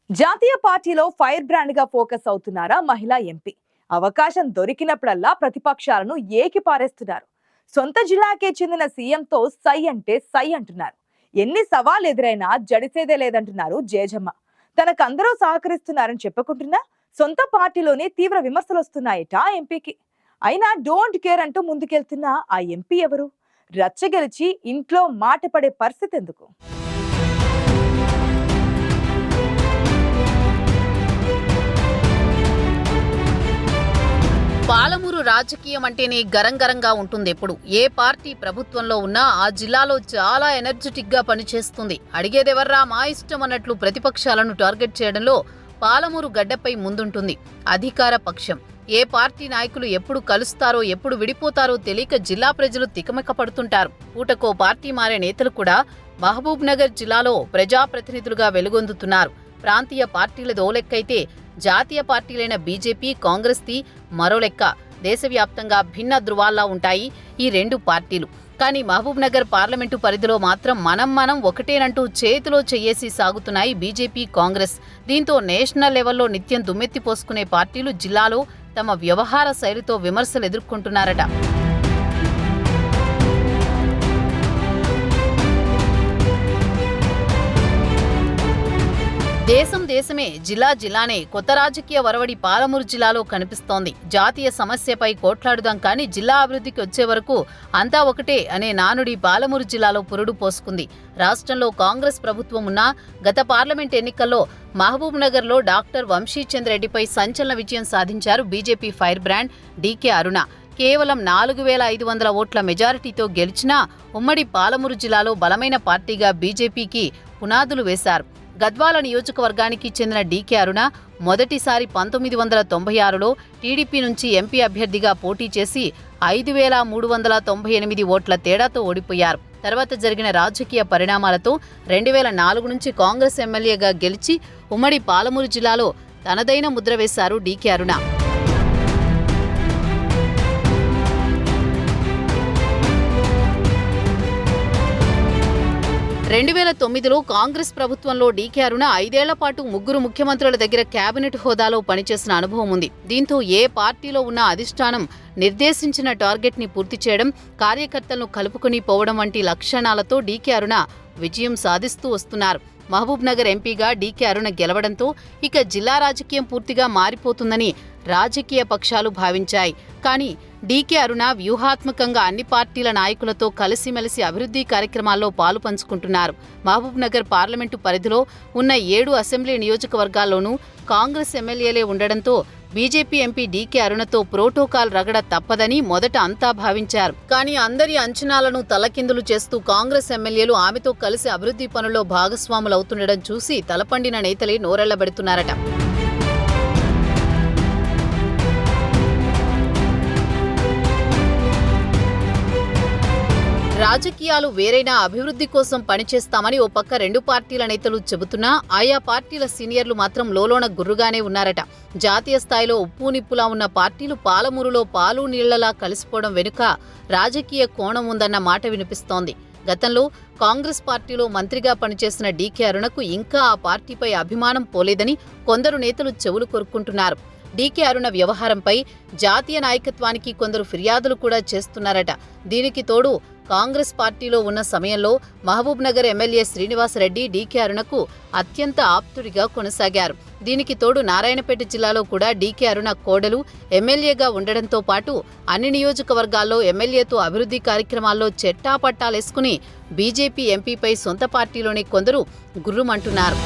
జాతీయ పార్టీలో fire brand గా ఫోకస్ అవుతున్నారా మహిళా ఎంపీ? అవకాశం దొరికినప్పుడల్లా ప్రతిపక్షాలను ఏకిపారేస్తున్నారు. సొంత జిల్లాకే చెందిన సీఎంతో సై అంటే సై అంటున్నారు. ఎన్ని సవాల్ ఎదురైనా జడిసేదే లేదంటున్నారు జేజమ్మ. తనకందరూ సహకరిస్తున్నారని చెప్పుకుంటున్నా సొంత పార్టీలోనే తీవ్ర విమర్శలు వస్తున్నాయట ఎంపీకి. అయినా డోంట్ కేర్ అంటూ ముందుకెళ్తున్న ఆ ఎంపీ ఎవరు? రచ్చగెలిచి ఇంట్లో మాట పడే పరిస్థితి ఎందుకు? పాలమూరు రాజకీయం అంటేనే గరంగరంగా ఉంటుంది. ఎప్పుడు ఏ పార్టీ ప్రభుత్వంలో ఉన్నా ఆ జిల్లాలో చాలా ఎనర్జెటిక్ గా పనిచేస్తుంది. అడిగేదెవర్రా మా ఇష్టం అన్నట్లు ప్రతిపక్షాలను టార్గెట్ చేయడంలో పాలమూరు గడ్డపై ముందుంటుంది అధికార పక్షం. ఏ పార్టీ నాయకులు ఎప్పుడు కలుస్తారో ఎప్పుడు విడిపోతారో తెలియక జిల్లా ప్రజలు తికమక పడుతుంటారు. పూటకో పార్టీ మారే నేతలు కూడా మహబూబ్ నగర్ జిల్లాలో ప్రజాప్రతినిధులుగా వెలుగొందుతున్నారు. ప్రాంతీయ పార్టీలదో లెక్కైతే జాతీయ పార్టీలైన బీజేపీ, కాంగ్రెస్ ది మరో లెక్క. దేశవ్యాప్తంగా భిన్న ధృవాల్లా ఉంటాయి ఈ రెండు పార్టీలు. కానీ మహబూబ్ నగర్ పార్లమెంటు పరిధిలో మాత్రం మనం ఒకటేనంటూ చేతిలో చెయ్యేసి సాగుతున్నాయి బీజేపీ, కాంగ్రెస్. దీంతో నేషనల్ లెవెల్లో నిత్యం దుమ్మెత్తి పోసుకునే పార్టీలు జిల్లాలో తమ వ్యవహార శైలితో విమర్శలు ఎదుర్కొంటున్నారట. దేశమే, జిల్లానే. కొత్త రాజకీయ వరవడి పాలమూరు జిల్లాలో కనిపిస్తోంది. జాతీయ సమస్యపై కోట్లాడుదాం కానీ జిల్లా అభివృద్ధికి వచ్చే వరకు అంతా ఒకటే అనే నానుడి పాలమూరు జిల్లాలో పురుడు పోసుకుంది. రాష్ట్రంలో కాంగ్రెస్ ప్రభుత్వం ఉన్నా గత పార్లమెంట్ ఎన్నికల్లో మహబూబ్ నగర్లో డాక్టర్ వంశీచంద్రెడ్డిపై సంచలన విజయం సాధించారు బీజేపీ ఫైర్ బ్రాండ్ డీకే అరుణ. కేవలం 4500 ఓట్ల మెజారిటీతో గెలిచినా ఉమ్మడి పాలమూరు జిల్లాలో బలమైన పార్టీగా బీజేపీకి పునాదులు వేశారు. గద్వాల నియోజకవర్గానికి చెందిన డీకే అరుణ మొదటిసారి 1996లో టీడీపీ నుంచి ఎంపీ అభ్యర్థిగా పోటీ చేసి 5398 ఓట్ల తేడాతో ఓడిపోయారు. తర్వాత జరిగిన రాజకీయ పరిణామాలతో 2004 నుంచి కాంగ్రెస్ ఎమ్మెల్యేగా గెలిచి ఉమ్మడి పాలమూరు జిల్లాలో తనదైన ముద్ర వేశారు డీకే అరుణ. 2009లో కాంగ్రెస్ ప్రభుత్వంలో డీకే అరుణ 5 ఏళ్ల పాటు 3 ముఖ్యమంత్రుల దగ్గర కేబినెట్ హోదాలో పనిచేసిన అనుభవం ఉంది. దీంతో ఏ పార్టీలో ఉన్న అధిష్టానం నిర్దేశించిన టార్గెట్ ని పూర్తి చేయడం, కార్యకర్తలను కలుపుకుని పోవడం వంటి లక్షణాలతో డీకే అరుణ విజయం సాధిస్తూ వస్తున్నారు. మహబూబ్ నగర్ ఎంపీగా డీకే అరుణ గెలవడంతో ఇక జిల్లా రాజకీయం పూర్తిగా మారిపోతుందని రాజకీయ పక్షాలు భావించాయి. కానీ డీకే అరుణ వ్యూహాత్మకంగా అన్ని పార్టీల నాయకులతో కలిసిమెలిసి అభివృద్ధి కార్యక్రమాల్లో పాలు పంచుకుంటున్నారు. మహబూబ్ నగర్ పార్లమెంటు పరిధిలో ఉన్న 7 అసెంబ్లీ నియోజకవర్గాల్లోనూ కాంగ్రెస్ ఎమ్మెల్యేలే ఉండడంతో బీజేపీ ఎంపీ డీకే అరుణతో ప్రోటోకాల్ రగడ తప్పదని మొదట అంతా భావించారు. కానీ అందరి అంచనాలను తలకిందులు చేస్తూ కాంగ్రెస్ ఎమ్మెల్యేలు ఆమెతో కలిసి అభివృద్ధి పనుల్లో భాగస్వాములవుతుండడం చూసి తలపండిన నేతలే నోరెళ్లబెడుతున్నారట. రాజకీయాలు వేరైనా అభివృద్ధి కోసం పనిచేస్తామని ఓ పక్క రెండు పార్టీల నేతలు చెబుతున్నా ఆయా పార్టీల సీనియర్లు మాత్రం లోలోన గుర్రుగానే ఉన్నారట. జాతీయ స్థాయిలో ఉప్పు నిప్పులా ఉన్న పార్టీలు పాలమూరులో పాలు నీళ్లలా కలిసిపోవడం వెనుక రాజకీయ కోణం ఉందన్న మాట వినిపిస్తోంది. గతంలో కాంగ్రెస్ పార్టీలో మంత్రిగా పనిచేసిన డీకే అరుణకు ఇంకా ఆ పార్టీపై అభిమానం పోలేదని కొందరు నేతలు చెవులు కొరుక్కుంటున్నారు. డీకే అరుణ వ్యవహారంపై జాతీయ నాయకత్వానికి కొందరు ఫిర్యాదులు కూడా చేస్తున్నారట. దీనికి తోడు కాంగ్రెస్ పార్టీలో ఉన్న సమయంలో మహబూబ్ నగర్ ఎమ్మెల్యే శ్రీనివాసరెడ్డి డీకే అరుణకు అత్యంత ఆప్తుడిగా కొనసాగారు. దీనికి తోడు నారాయణపేట జిల్లాలో కూడా డీకే అరుణ కోడలు ఎమ్మెల్యేగా ఉండడంతో పాటు అన్ని నియోజకవర్గాల్లో ఎమ్మెల్యేతో అభివృద్ధి కార్యక్రమాల్లో చెట్టాపట్టాలేసుకుని బీజేపీ ఎంపీపై సొంత పార్టీలోని కొందరు గుర్రుమంటున్నారు.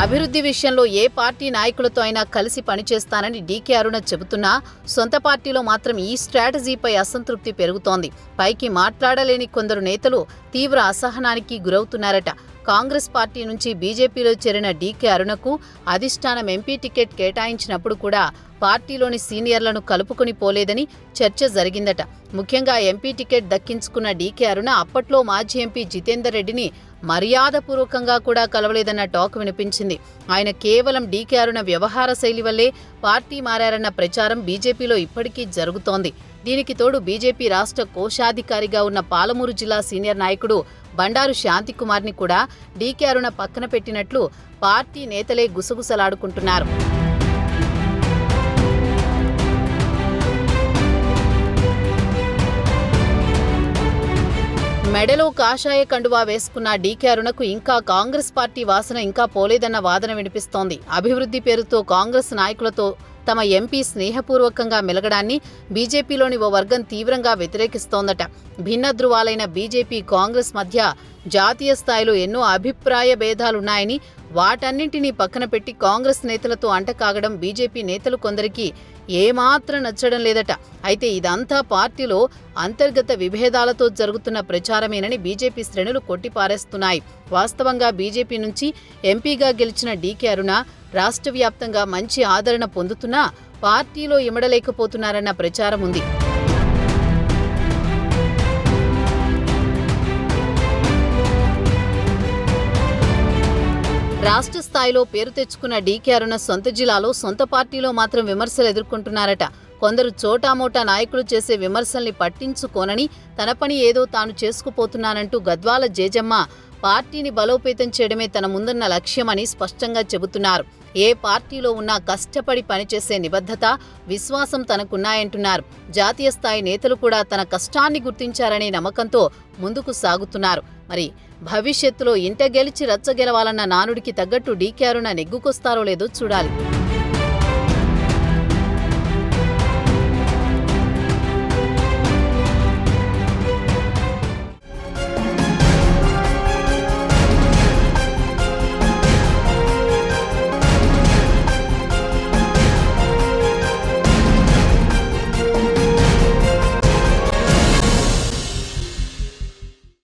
అభివృద్ధి విషయంలో ఏ పార్టీ నాయకులతో అయినా కలిసి పనిచేస్తానని డీకే అరుణ చెబుతున్నా సొంత పార్టీలో మాత్రం ఈ స్ట్రాటజీపై అసంతృప్తి పెరుగుతోంది. పైకి మాట్లాడలేని కొందరు నేతలు తీవ్ర అసహనానికి గురవుతున్నారట. కాంగ్రెస్ పార్టీ నుంచి బీజేపీలో చేరిన డీకే అరుణకు అధిష్టానం ఎంపీ టికెట్ కేటాయించినప్పుడు కూడా పార్టీలోని సీనియర్లను కలుపుకుని పోలేదని చర్చ జరిగిందట. ముఖ్యంగా ఎంపీ టికెట్ దక్కించుకున్న డీకే అరుణ అప్పట్లో మాజీ ఎంపీ జితేందర్ రెడ్డిని మర్యాదపూర్వకంగా కూడా కలవలేదన్న టాక్ వినిపించింది. ఆయన కేవలం డీకే అరుణ వ్యవహార శైలి వల్లే పార్టీ మారారన్న ప్రచారం బీజేపీలో ఇప్పటికీ జరుగుతోంది. దీనికి తోడు బీజేపీ రాష్ట్ర కోశాధికారిగా ఉన్న పాలమూరు జిల్లా సీనియర్ నాయకుడు బండారు శాంతికుమార్ని కూడా డీకే అరుణ పక్కన పెట్టినట్లు పార్టీ నేతలే గుసగుసలాడుకుంటున్నారు. మెడలో కాషాయ కండువా వేసుకున్న డీకే అరుణకు ఇంకా కాంగ్రెస్ పార్టీ వాసన ఇంకా పోలేదన్న వాదన వినిపిస్తోంది. అభివృద్ధి పేరుతో కాంగ్రెస్ నాయకులతో తమ ఎంపీ స్నేహపూర్వకంగా మెలగడాన్ని బీజేపీలోని ఓ వర్గం తీవ్రంగా వ్యతిరేకిస్తోందట. భిన్న ధృవాలైన బీజేపీ కాంగ్రెస్ మధ్య జాతీయ స్థాయిలో ఎన్నో అభిప్రాయ భేదాలున్నాయని, వాటన్నింటినీ పక్కన పెట్టి కాంగ్రెస్ నేతలతో అంటకాగడం బీజేపీ నేతలు కొందరికి ఏమాత్రం నచ్చడం లేదట. అయితే ఇదంతా పార్టీలో అంతర్గత విభేదాలతో జరుగుతున్న ప్రచారమేనని బీజేపీ శ్రేణులు కొట్టిపారేస్తున్నాయి. వాస్తవంగా బీజేపీ నుంచి ఎంపీగా గెలిచిన డీకే అరుణ రాష్ట్ర వ్యాప్తంగా మంచి ఆదరణ పొందుతున్నా పార్టీలో ఇమడలేకపోతున్నారన్న ప్రచారం ఉంది. రాష్ట్ర స్థాయిలో పేరు తెచ్చుకున్న డీకే అరుణ సొంత జిల్లాలో సొంత పార్టీలో మాత్రం విమర్శలు ఎదుర్కొంటున్నారట. కొందరు చోటామోటా నాయకులు చేసే విమర్శల్ని పట్టించుకోనని తన పని ఏదో తాను చేసుకుపోతున్నానంటూ గద్వాల జేజమ్మ పార్టీని బలోపేతం చేయడమే తన ముందున్న లక్ష్యమని స్పష్టంగా చెబుతున్నారు. ఏ పార్టీలో ఉన్నా కష్టపడి పనిచేసే నిబద్ధత, విశ్వాసం తనకున్నాయంటున్నారు. జాతీయ స్థాయి నేతలు కూడా తన కష్టాన్ని గుర్తించారనే నమ్మకంతో ముందుకు సాగుతున్నారు. మరి భవిష్యత్తులో ఇంట గెలిచి రచ్చ గెలవాలన్న నానుడికి తగ్గట్టు డీకే అరుణ నెగ్గుకొస్తారో లేదో చూడాలి.